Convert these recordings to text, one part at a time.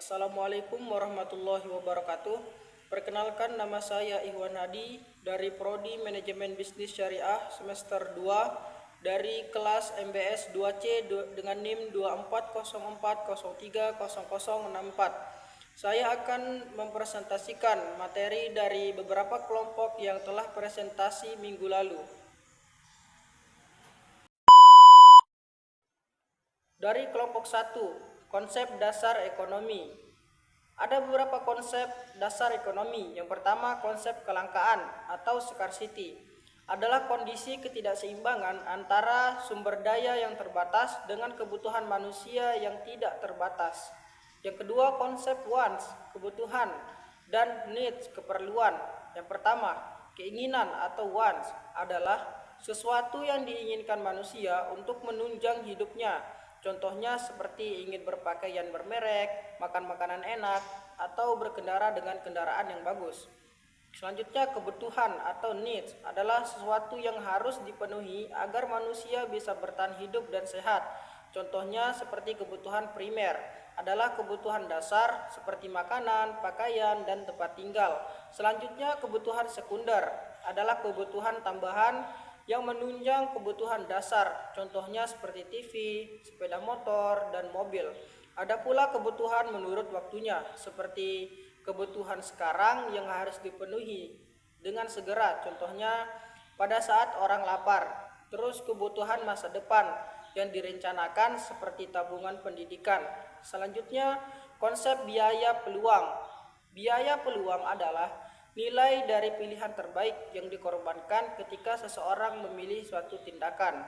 Assalamualaikum warahmatullahi wabarakatuh. Perkenalkan, nama saya Ihwan Hadi dari Prodi Manajemen Bisnis Syariah semester 2 dari kelas MBS 2C dengan NIM 2404030064. Saya akan mempresentasikan materi dari beberapa kelompok yang telah presentasi minggu lalu. Dari kelompok 1, konsep dasar ekonomi. Ada beberapa konsep dasar ekonomi. Yang pertama, konsep kelangkaan atau scarcity adalah kondisi ketidakseimbangan antara sumber daya yang terbatas dengan kebutuhan manusia yang tidak terbatas. Yang kedua, konsep wants, kebutuhan, dan needs, keperluan. Yang pertama, keinginan atau wants adalah sesuatu yang diinginkan manusia untuk menunjang hidupnya. Contohnya seperti ingin berpakaian bermerek, makan makanan enak, atau berkendara dengan kendaraan yang bagus. Selanjutnya, kebutuhan atau needs adalah sesuatu yang harus dipenuhi agar manusia bisa bertahan hidup dan sehat. Contohnya seperti kebutuhan primer adalah kebutuhan dasar seperti makanan, pakaian, dan tempat tinggal. Selanjutnya, kebutuhan sekunder adalah kebutuhan tambahan yang menunjang kebutuhan dasar, contohnya seperti TV, sepeda motor, dan mobil. Ada pula kebutuhan menurut waktunya, seperti kebutuhan sekarang yang harus dipenuhi dengan segera, contohnya pada saat orang lapar. Terus kebutuhan masa depan yang direncanakan seperti tabungan pendidikan. Selanjutnya, konsep biaya peluang. Biaya peluang adalah nilai dari pilihan terbaik yang dikorbankan ketika seseorang memilih suatu tindakan.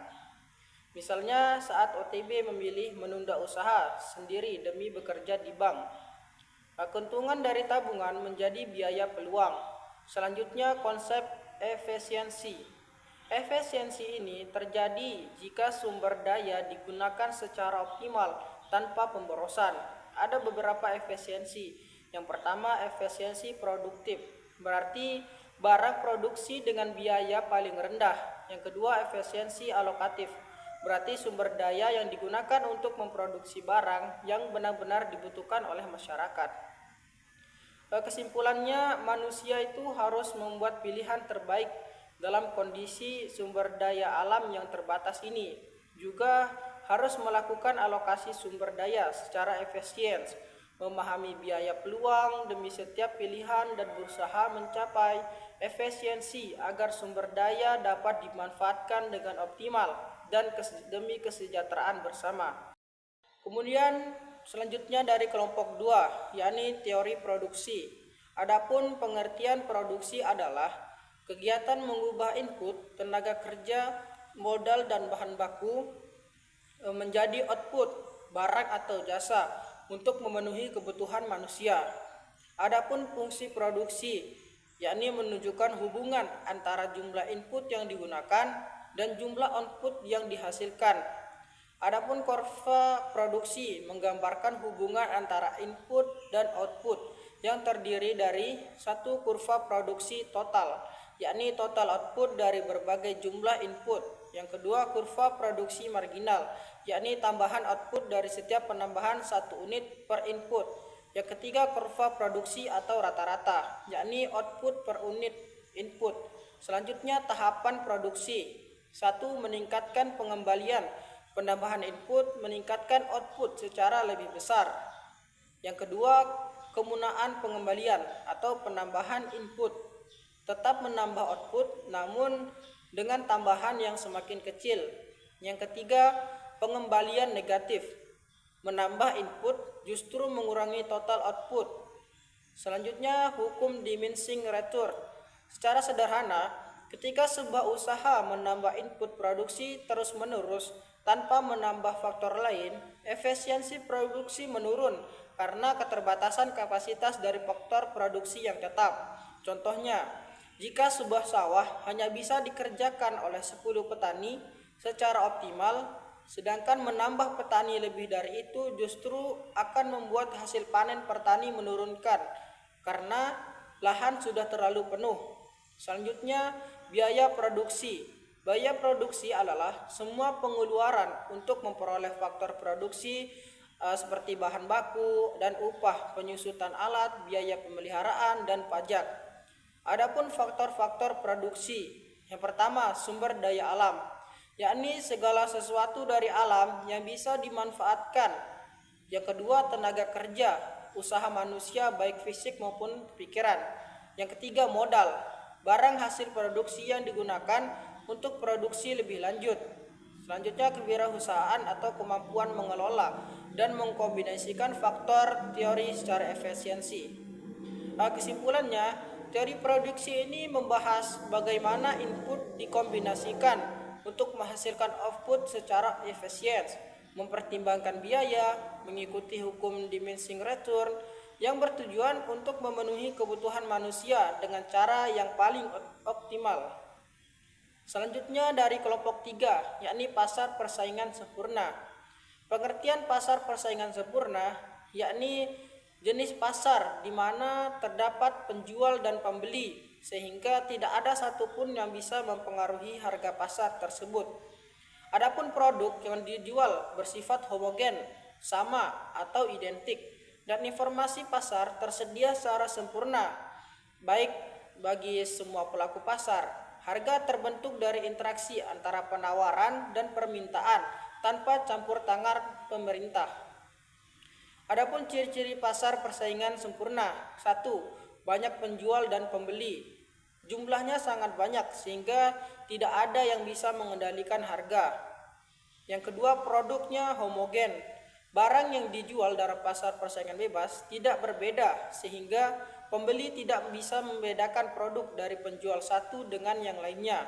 Misalnya saat OTB memilih menunda usaha sendiri demi bekerja di bank. Keuntungan dari tabungan menjadi biaya peluang. Selanjutnya, konsep efisiensi. Efisiensi ini terjadi jika sumber daya digunakan secara optimal tanpa pemborosan. Ada beberapa efisiensi. Yang pertama, efisiensi produktif. Berarti barang produksi dengan biaya paling rendah. Yang kedua, efisiensi alokatif. Berarti sumber daya yang digunakan untuk memproduksi barang yang benar-benar dibutuhkan oleh masyarakat. Kesimpulannya, manusia itu harus membuat pilihan terbaik dalam kondisi sumber daya alam yang terbatas ini. Juga harus melakukan alokasi sumber daya secara efisien, memahami biaya peluang demi setiap pilihan, dan berusaha mencapai efisiensi agar sumber daya dapat dimanfaatkan dengan optimal dan demi kesejahteraan bersama. Kemudian selanjutnya dari kelompok 2, yakni teori produksi. Adapun pengertian produksi adalah kegiatan mengubah input, tenaga kerja, modal, dan bahan baku menjadi output, barang atau jasa untuk memenuhi kebutuhan manusia. Adapun fungsi produksi, yakni menunjukkan hubungan antara jumlah input yang digunakan dan jumlah output yang dihasilkan. Adapun kurva produksi menggambarkan hubungan antara input dan output yang terdiri dari satu kurva produksi total, yakni total output dari berbagai jumlah input. Yang kedua, kurva produksi marginal, yakni tambahan output dari setiap penambahan 1 unit per input. Yang ketiga, kurva produksi atau rata-rata, yakni output per unit input. Selanjutnya, tahapan produksi. 1. Meningkatkan pengembalian. Penambahan input meningkatkan output secara lebih besar. Yang kedua, kemunaan pengembalian atau penambahan input. Tetap menambah output namun dengan tambahan yang semakin kecil. Yang ketiga, pengembalian negatif. Menambah input justru mengurangi total output. Selanjutnya, hukum diminishing return. Secara sederhana, ketika sebuah usaha menambah input produksi terus-menerus tanpa menambah faktor lain, efisiensi produksi menurun karena keterbatasan kapasitas dari faktor produksi yang tetap. Contohnya, jika sebuah sawah hanya bisa dikerjakan oleh 10 petani secara optimal, sedangkan menambah petani lebih dari itu justru akan membuat hasil panen petani menurunkan karena lahan sudah terlalu penuh. Selanjutnya, biaya produksi. Biaya produksi adalah semua pengeluaran untuk memperoleh faktor produksi seperti bahan baku dan upah, penyusutan alat, biaya pemeliharaan, dan pajak. Adapun faktor-faktor produksi, yang pertama sumber daya alam, yakni segala sesuatu dari alam yang bisa dimanfaatkan. Yang kedua tenaga kerja, usaha manusia baik fisik maupun pikiran. Yang ketiga modal, barang hasil produksi yang digunakan untuk produksi lebih lanjut. Selanjutnya kewirausahaan atau kemampuan mengelola dan mengkombinasikan faktor teori secara efisiensi. Kesimpulannya, teori produksi ini membahas bagaimana input dikombinasikan untuk menghasilkan output secara efisien, mempertimbangkan biaya, mengikuti hukum diminishing return yang bertujuan untuk memenuhi kebutuhan manusia dengan cara yang paling optimal. Selanjutnya dari kelompok 3, yakni pasar persaingan sempurna. Pengertian pasar persaingan sempurna yakni jenis pasar di mana terdapat penjual dan pembeli sehingga tidak ada satupun yang bisa mempengaruhi harga pasar tersebut. Adapun produk yang dijual bersifat homogen, sama atau identik, dan informasi pasar tersedia secara sempurna baik bagi semua pelaku pasar. Harga terbentuk dari interaksi antara penawaran dan permintaan tanpa campur tangan pemerintah. Adapun ciri-ciri pasar persaingan sempurna. 1. Banyak penjual dan pembeli. Jumlahnya sangat banyak sehingga tidak ada yang bisa mengendalikan harga. Yang kedua, produknya homogen. Barang yang dijual dalam pasar persaingan bebas tidak berbeda sehingga pembeli tidak bisa membedakan produk dari penjual satu dengan yang lainnya.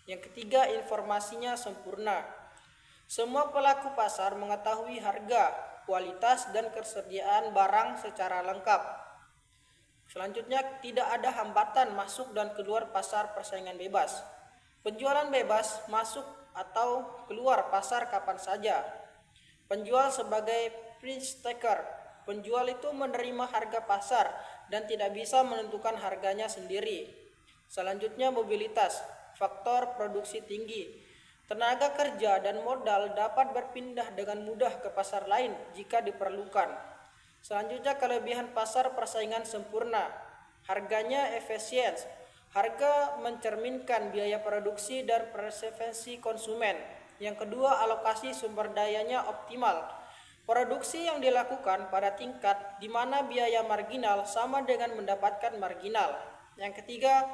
Yang ketiga, informasinya sempurna. Semua pelaku pasar mengetahui harga, kualitas, dan ketersediaan barang secara lengkap. Selanjutnya, tidak ada hambatan masuk dan keluar pasar persaingan bebas. Penjualan bebas masuk atau keluar pasar kapan saja. Penjual sebagai price taker. Penjual itu menerima harga pasar dan tidak bisa menentukan harganya sendiri. Selanjutnya mobilitas, faktor produksi tinggi. Tenaga kerja dan modal dapat berpindah dengan mudah ke pasar lain jika diperlukan. Selanjutnya kelebihan pasar persaingan sempurna. Harganya efisien. Harga mencerminkan biaya produksi dan preferensi konsumen. Yang kedua, alokasi sumber dayanya optimal. Produksi yang dilakukan pada tingkat di mana biaya marginal sama dengan mendapatkan marginal. Yang ketiga,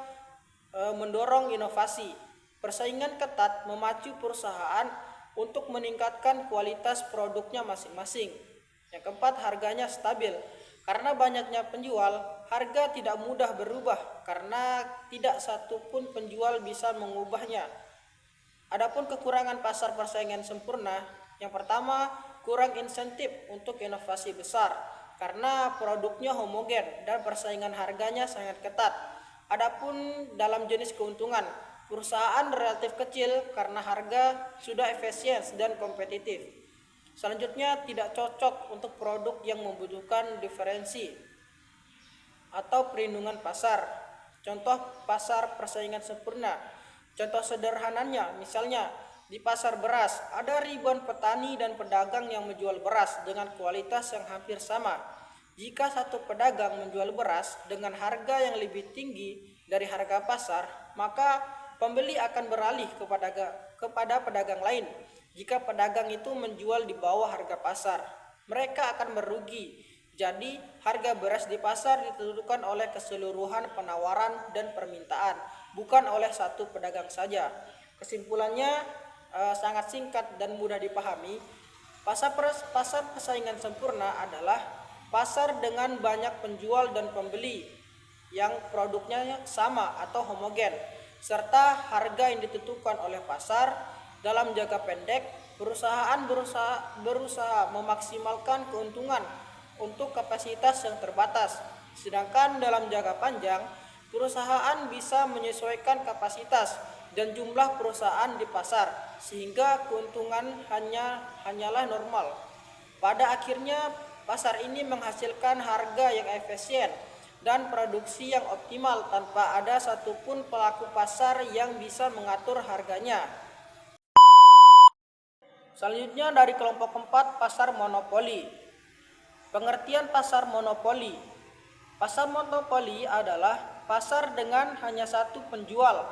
mendorong inovasi. Persaingan ketat memacu perusahaan untuk meningkatkan kualitas produknya masing-masing. Yang keempat, harganya stabil. Karena banyaknya penjual, harga tidak mudah berubah karena tidak satupun penjual bisa mengubahnya. Adapun kekurangan pasar persaingan sempurna, yang pertama, kurang insentif untuk inovasi besar karena produknya homogen dan persaingan harganya sangat ketat. Adapun dalam jenis keuntungan, perusahaan relatif kecil karena harga sudah efisien dan kompetitif. Selanjutnya, tidak cocok untuk produk yang membutuhkan diferensi atau perlindungan pasar. Contoh pasar persaingan sempurna. Contoh sederhananya, misalnya di pasar beras ada ribuan petani dan pedagang yang menjual beras dengan kualitas yang hampir sama. Jika satu pedagang menjual beras dengan harga yang lebih tinggi dari harga pasar, maka pembeli akan beralih kepada pedagang lain. Jika pedagang itu menjual di bawah harga pasar, mereka akan merugi. Jadi, harga beras di pasar ditentukan oleh keseluruhan penawaran dan permintaan, bukan oleh satu pedagang saja. Kesimpulannya sangat singkat dan mudah dipahami. Pasar persaingan sempurna adalah pasar dengan banyak penjual dan pembeli yang produknya sama atau homogen, serta harga yang ditentukan oleh pasar. Dalam jangka pendek, perusahaan berusaha memaksimalkan keuntungan untuk kapasitas yang terbatas. Sedangkan dalam jangka panjang, perusahaan bisa menyesuaikan kapasitas dan jumlah perusahaan di pasar sehingga keuntungan hanyalah normal. Pada akhirnya, pasar ini menghasilkan harga yang efisien dan produksi yang optimal tanpa ada satupun pelaku pasar yang bisa mengatur harganya. Selanjutnya dari kelompok keempat, pasar monopoli. Pengertian pasar monopoli. Pasar monopoli adalah pasar dengan hanya satu penjual,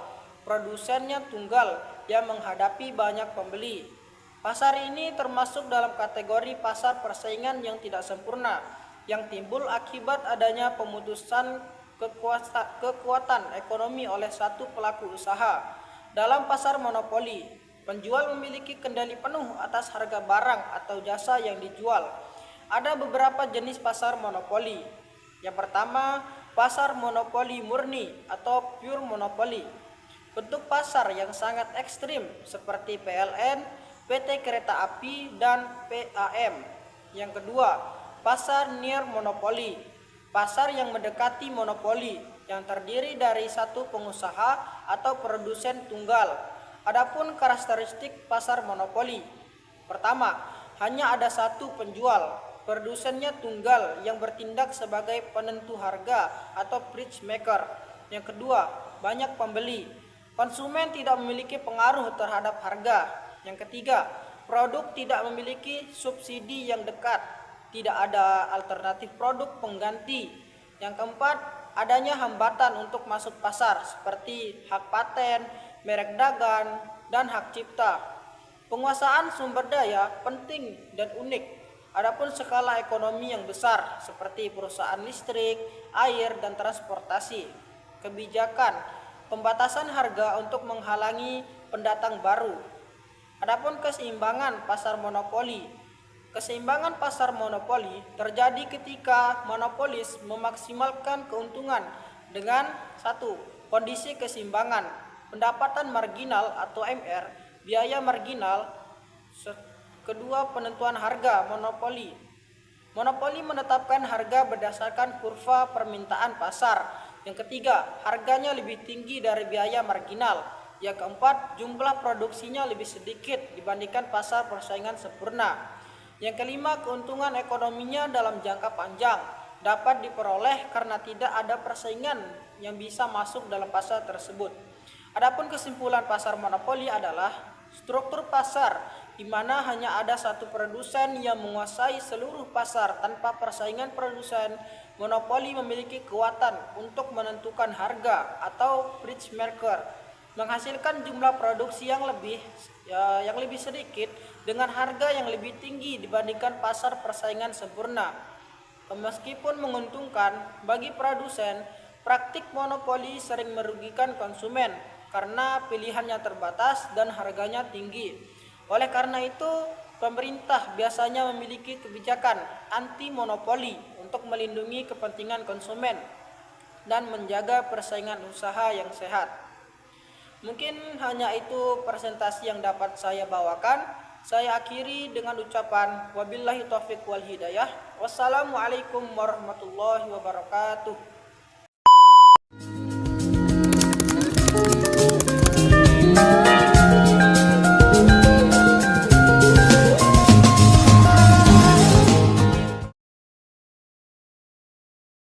produsennya tunggal yang menghadapi banyak pembeli. Pasar ini termasuk dalam kategori pasar persaingan yang tidak sempurna, yang timbul akibat adanya pemutusan kekuatan ekonomi oleh satu pelaku usaha. Dalam pasar monopoli, penjual memiliki kendali penuh atas harga barang atau jasa yang dijual. Ada beberapa jenis pasar monopoli. Yang pertama, pasar monopoli murni atau pure monopoli. Bentuk pasar yang sangat ekstrim seperti PLN, PT Kereta Api, dan PAM. Yang kedua, pasar near monopoli. Pasar yang mendekati monopoli, yang terdiri dari satu pengusaha atau produsen tunggal. Adapun karakteristik pasar monopoli. Pertama, hanya ada satu penjual. Produsennya tunggal yang bertindak sebagai penentu harga atau price maker. Yang kedua, banyak pembeli. Konsumen tidak memiliki pengaruh terhadap harga. Yang ketiga, produk tidak memiliki subsidi yang dekat. Tidak ada alternatif produk pengganti. Yang keempat, adanya hambatan untuk masuk pasar seperti hak paten, merek dagang, dan hak cipta. Penguasaan sumber daya penting dan unik. Adapun skala ekonomi yang besar seperti perusahaan listrik, air, dan transportasi. Kebijakan pembatasan harga untuk menghalangi pendatang baru. Adapun keseimbangan pasar monopoli. Keseimbangan pasar monopoli terjadi ketika monopolis memaksimalkan keuntungan dengan satu, kondisi keseimbangan, pendapatan marginal atau MR, biaya marginal. Kedua, penentuan harga monopoli. Monopoli menetapkan harga berdasarkan kurva permintaan pasar. Yang ketiga, harganya lebih tinggi dari biaya marginal. Yang keempat, jumlah produksinya lebih sedikit dibandingkan pasar persaingan sempurna. Yang kelima, keuntungan ekonominya dalam jangka panjang dapat diperoleh karena tidak ada persaingan yang bisa masuk dalam pasar tersebut. Adapun kesimpulan pasar monopoli adalah struktur pasar di mana hanya ada satu produsen yang menguasai seluruh pasar tanpa persaingan produsen. Monopoli memiliki kekuatan untuk menentukan harga atau price maker, menghasilkan jumlah produksi yang lebih sedikit dengan harga yang lebih tinggi dibandingkan pasar persaingan sempurna. Meskipun menguntungkan bagi produsen, praktik monopoli sering merugikan konsumen karena pilihannya terbatas dan harganya tinggi. Oleh karena itu, pemerintah biasanya memiliki kebijakan anti monopoli untuk melindungi kepentingan konsumen dan menjaga persaingan usaha yang sehat. Mungkin hanya itu presentasi yang dapat saya bawakan. Saya akhiri dengan ucapan wabillahi taufiq wal hidayah. Wassalamualaikum warahmatullahi wabarakatuh.